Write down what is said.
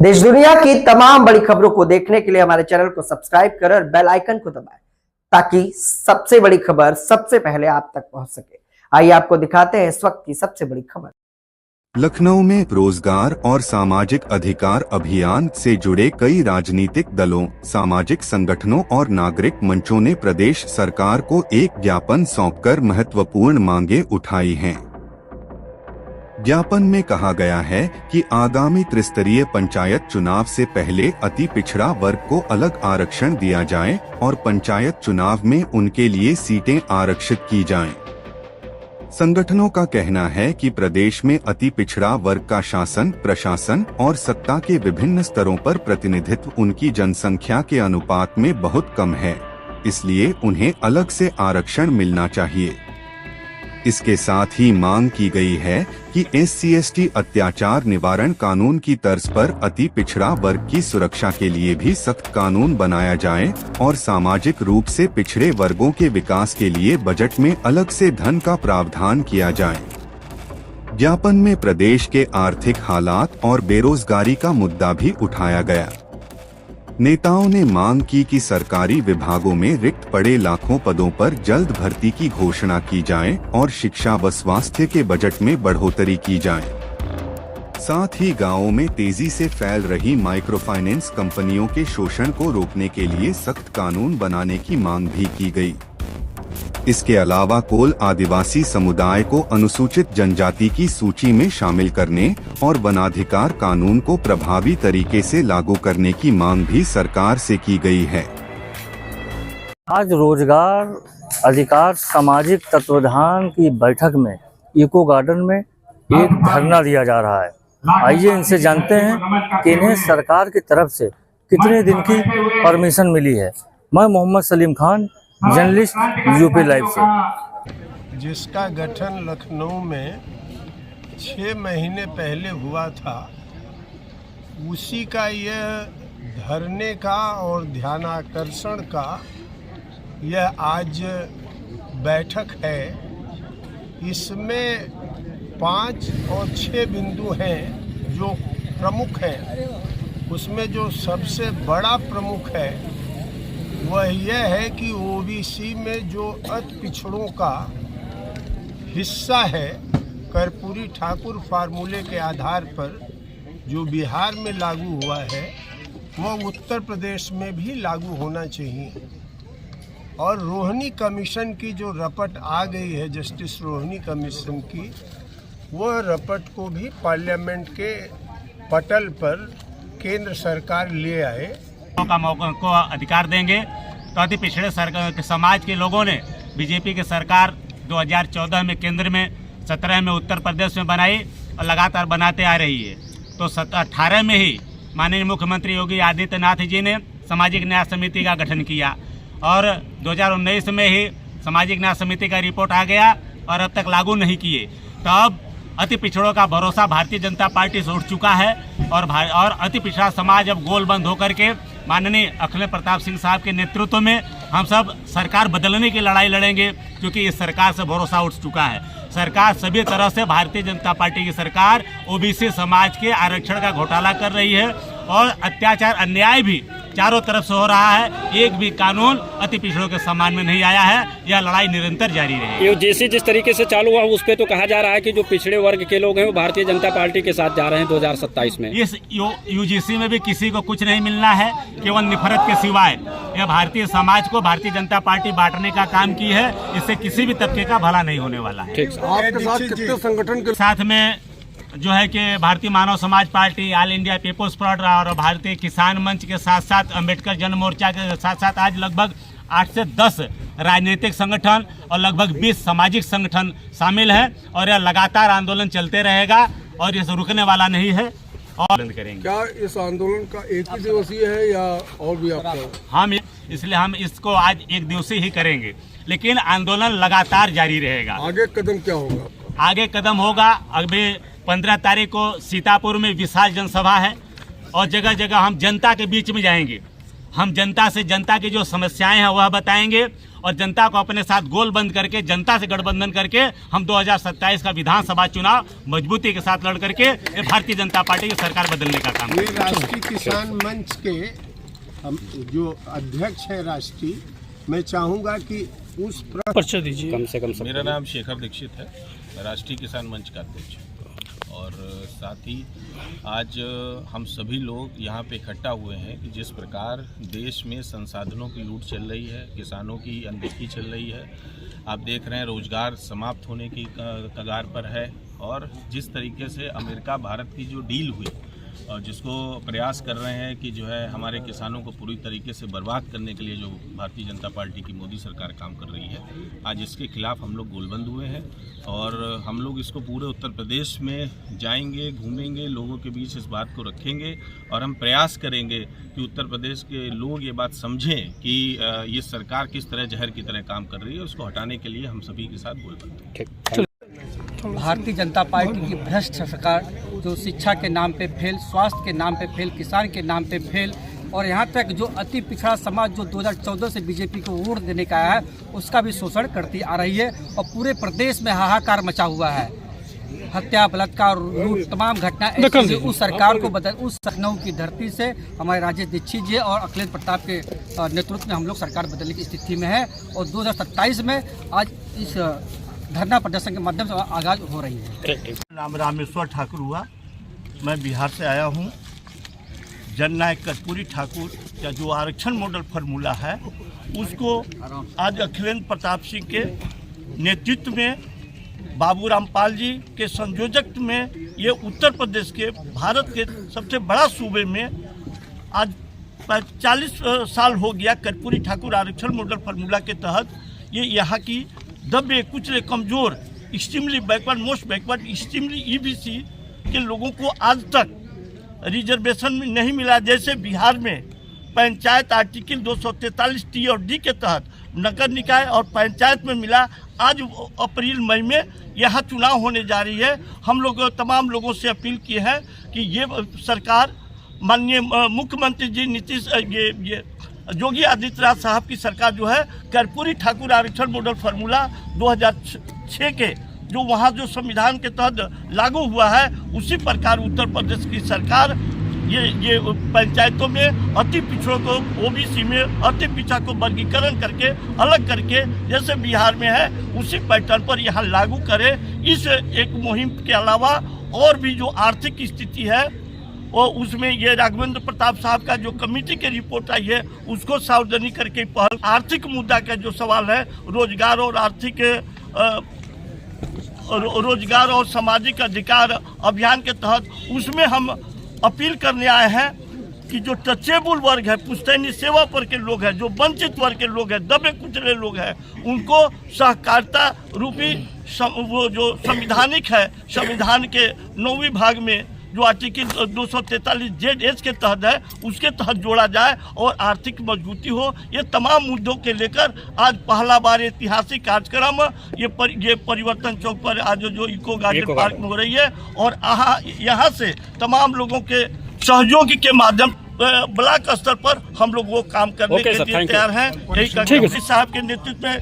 देश दुनिया की तमाम बड़ी खबरों को देखने के लिए हमारे चैनल को सब्सक्राइब करें और बेल आइकन को दबाएं ताकि सबसे बड़ी खबर सबसे पहले आप तक पहुंच सके। आइए आपको दिखाते हैं इस वक्त की सबसे बड़ी खबर। लखनऊ में रोजगार और सामाजिक अधिकार अभियान से जुड़े कई राजनीतिक दलों, सामाजिक संगठनों और नागरिक मंचों ने प्रदेश सरकार को एक ज्ञापन सौंपकर महत्वपूर्ण मांगे उठाई हैं। ज्ञापन में कहा गया है कि आगामी त्रिस्तरीय पंचायत चुनाव से पहले अति पिछड़ा वर्ग को अलग आरक्षण दिया जाए और पंचायत चुनाव में उनके लिए सीटें आरक्षित की जाएं। संगठनों का कहना है कि प्रदेश में अति पिछड़ा वर्ग का शासन, प्रशासन और सत्ता के विभिन्न स्तरों पर प्रतिनिधित्व उनकी जनसंख्या के अनुपात में बहुत कम है, इसलिए उन्हें अलग से आरक्षण मिलना चाहिए। इसके साथ ही मांग की गई है कि SC/ST अत्याचार निवारण कानून की तर्ज पर अति पिछड़ा वर्ग की सुरक्षा के लिए भी सख्त कानून बनाया जाए और सामाजिक रूप से पिछड़े वर्गों के विकास के लिए बजट में अलग से धन का प्रावधान किया जाए। ज्ञापन में प्रदेश के आर्थिक हालात और बेरोजगारी का मुद्दा भी उठाया गया। नेताओं ने मांग की कि सरकारी विभागों में रिक्त पड़े लाखों पदों पर जल्द भर्ती की घोषणा की जाए और शिक्षा व स्वास्थ्य के बजट में बढ़ोतरी की जाए। साथ ही गांवों में तेजी से फैल रही माइक्रोफाइनेंस कंपनियों के शोषण को रोकने के लिए सख्त कानून बनाने की मांग भी की गई। इसके अलावा कोल आदिवासी समुदाय को अनुसूचित जनजाति की सूची में शामिल करने और वनाधिकार कानून को प्रभावी तरीके से लागू करने की मांग भी सरकार से की गई है। आज रोजगार अधिकार सामाजिक तत्वाधान की बैठक में इको गार्डन में एक धरना दिया जा रहा है। आइए इनसे जानते हैं कि इन्हें सरकार की तरफ से कितने दिन की परमिशन मिली है। मैं Mohammad Saleem Khan, journalist, UP live से। जिसका गठन लखनऊ में 6 महीने पहले हुआ था, उसी का यह धरने का और ध्यानाकर्षण का यह आज बैठक है। इसमें 5 और 6 बिंदु हैं जो प्रमुख हैं। उसमें जो सबसे बड़ा प्रमुख है वह यह है कि ओबीसी में जो अति पिछड़ों का हिस्सा है, कर्पूरी ठाकुर फार्मूले के आधार पर जो बिहार में लागू हुआ है वह उत्तर प्रदेश में भी लागू होना चाहिए। और रोहिणी कमीशन की जो रपट आ गई है, जस्टिस रोहिणी कमीशन की, वह रपट को भी पार्लियामेंट के पटल पर केंद्र सरकार ले आए का मौका को अधिकार देंगे। तो अति पिछड़े समाज के लोगों ने बीजेपी की सरकार 2014 में केंद्र में, 17 में उत्तर प्रदेश में बनाई और लगातार बनाते आ रही है। तो 18 में ही माननीय मुख्यमंत्री योगी आदित्यनाथ जी ने सामाजिक न्याय समिति का गठन किया और 2019 में ही सामाजिक न्याय समिति का रिपोर्ट आ गया और अब तक लागू नहीं किए। तो अब अति पिछड़ों का भरोसा भारतीय जनता पार्टी से उठ चुका है और अति पिछड़ा समाज अब गोलबंद होकर के माननीय अखिलेश प्रताप सिंह साहब के नेतृत्व में हम सब सरकार बदलने की लड़ाई लड़ेंगे, क्योंकि इस सरकार से भरोसा उठ चुका है। सरकार सभी तरह से, भारतीय जनता पार्टी की सरकार ओबीसी समाज के आरक्षण का घोटाला कर रही है और अत्याचार अन्याय भी चारों तरफ से हो रहा है। एक भी कानून अति पिछड़ों के सम्मान में नहीं आया है। यह लड़ाई निरंतर जारी रहेगी। यूजीसी जिस तरीके से चालू हुआ उस पर तो कहा जा रहा है कि जो पिछड़े वर्ग के लोग हैं वो भारतीय जनता पार्टी के साथ जा रहे हैं 2027 में। इस यूजीसी में भी किसी को कुछ नहीं मिलना है, केवल नफरत के सिवाय। यह भारतीय समाज को भारतीय जनता पार्टी बांटने का काम की है। इससे किसी भी तबके का भला नहीं होने वाला है। आपके साथ कितने संगठन के साथ में जो है कि Bharatiya Manav Samaj party, all India people's front और भारतीय किसान मंच के साथ साथ अम्बेडकर जन मोर्चा के साथ साथ आज लगभग 8 से 10 राजनीतिक संगठन और लगभग 20 सामाजिक संगठन शामिल हैं और यह लगातार आंदोलन चलते रहेगा और ये रुकने वाला नहीं है और करेंगे। क्या इस आंदोलन का एक ही दिवसीय है या और भी आपका? इसलिए हम इसको आज एक दिवसीय ही करेंगे, लेकिन आंदोलन लगातार जारी रहेगा। आगे कदम क्या होगा? आगे कदम होगा, अभी 15 तारीख को सीतापुर में विशाल जनसभा है और जगह जगह हम जनता के बीच में जाएंगे। हम जनता से जनता की जो समस्याएं हैं वह बताएंगे और जनता को अपने साथ गोलबंद करके, जनता से गठबंधन करके हम 2027 का विधानसभा चुनाव मजबूती के साथ लड़ करके भारतीय जनता पार्टी की सरकार बदलने का काम ये राष्ट्रीय किसान मंच के जो अध्यक्ष है राष्ट्रीय, मैं चाहूंगा कि उस परिचय दीजिए कम से कम। मेरा नाम शेखर दीक्षित है, राष्ट्रीय किसान मंच का अध्यक्ष हूं। और साथ ही आज हम सभी लोग यहाँ पे इकट्ठा हुए हैं कि जिस प्रकार देश में संसाधनों की लूट चल रही है, किसानों की अनदेखी चल रही है, आप देख रहे हैं रोजगार समाप्त होने की कगार पर है, और जिस तरीके से अमेरिका भारत की जो डील हुई और जिसको प्रयास कर रहे हैं कि जो है हमारे किसानों को पूरी तरीके से बर्बाद करने के लिए जो भारतीय जनता पार्टी की मोदी सरकार काम कर रही है, आज इसके खिलाफ हम लोग गोलबंद हुए हैं और हम लोग इसको पूरे उत्तर प्रदेश में जाएंगे, घूमेंगे, लोगों के बीच इस बात को रखेंगे और हम प्रयास करेंगे कि उत्तर प्रदेश के लोग ये बात समझें कि ये सरकार किस तरह जहर की तरह काम कर रही है। उसको हटाने के लिए हम सभी के साथ गोलबंद हैं। भारतीय जनता पार्टी की भ्रष्ट सरकार जो शिक्षा के नाम पे फेल, स्वास्थ्य के नाम पे फेल, किसान के नाम पे फेल, और यहाँ तक जो अति पिछड़ा समाज जो 2014 से बीजेपी को वोट देने का आया है उसका भी शोषण करती आ रही है और पूरे प्रदेश में हाहाकार मचा हुआ है। हत्या, बलात्कार, लूट, तमाम घटना उस सरकार को उस लखनऊ की धरती से हमारे राजेश दीक्षित जी और अखिलेश प्रताप के नेतृत्व में हम लोग सरकार बदलने की स्थिति में है और 2027 में आज इस धरना प्रदर्शन के माध्यम से आगाज हो रही है। नाम रामेश्वर ठाकुर हुआ, मैं बिहार से आया हूँ। जननायक कर्पूरी ठाकुर का जो आरक्षण मॉडल फार्मूला है उसको आज अखिलेश प्रताप सिंह के नेतृत्व में, बाबू रामपाल जी के संयोजक में, ये उत्तर प्रदेश के भारत के सबसे बड़ा सूबे में आज 40 साल हो गया कर्पूरी ठाकुर आरक्षण मॉडल फार्मूला के तहत ये यहाँ की दबे कुचले कमजोर, extremely backward, most backward, extremely EBC के लोगों को आज तक रिजर्वेशन में नहीं मिला। जैसे बिहार में पंचायत आर्टिकल 243 टी और डी के तहत नगर निकाय और पंचायत में मिला। आज अप्रैल मई में यहाँ चुनाव होने जा रही है। हम लोग तमाम लोगों से अपील की है कि ये सरकार, माननीय मुख्यमंत्री जी नीतीश ये योगी आदित्यनाथ साहब की सरकार जो है कर्पूरी ठाकुर आरक्षण मॉडल फार्मूला 2006 के जो वहाँ जो संविधान के तहत लागू हुआ है उसी प्रकार उत्तर प्रदेश की सरकार ये पंचायतों में अति पिछड़ों को, ओबीसी में अति पिछड़ा को वर्गीकरण करके अलग करके जैसे बिहार में है उसी पैटर्न पर यहाँ लागू करे। इस एक मुहिम के अलावा और भी जो आर्थिक स्थिति है और उसमें ये राघवेंद्र प्रताप साहब का जो कमेटी की रिपोर्ट आई है उसको सार्वजनिक करके पहल, आर्थिक मुद्दा का जो सवाल है रोजगार और आर्थिक रोजगार और सामाजिक अधिकार अभियान के तहत उसमें हम अपील करने आए हैं कि जो टचेबल वर्ग है, पुश्तैनी सेवा पर के लोग हैं, जो वंचित वर्ग के लोग हैं, दबे कुचले लोग हैं, उनको सहकारिता रूपी वो जो संविधानिक है, संविधान के 9वीं भाग में जो आर्टिकल 243 ZH के तहत है उसके तहत जोड़ा जाए और आर्थिक मजबूती हो। ये तमाम मुद्दों के लेकर आज पहला बार ऐतिहासिक कार्यक्रम ये परिवर्तन चौक पर आज जो इको गार्डन पार्क में हो रही है और यहाँ से तमाम लोगों के सहयोग के माध्यम ब्लॉक स्तर पर हम लोग वो काम करने के लिए तैयार हैं। यही साहब के नेतृत्व में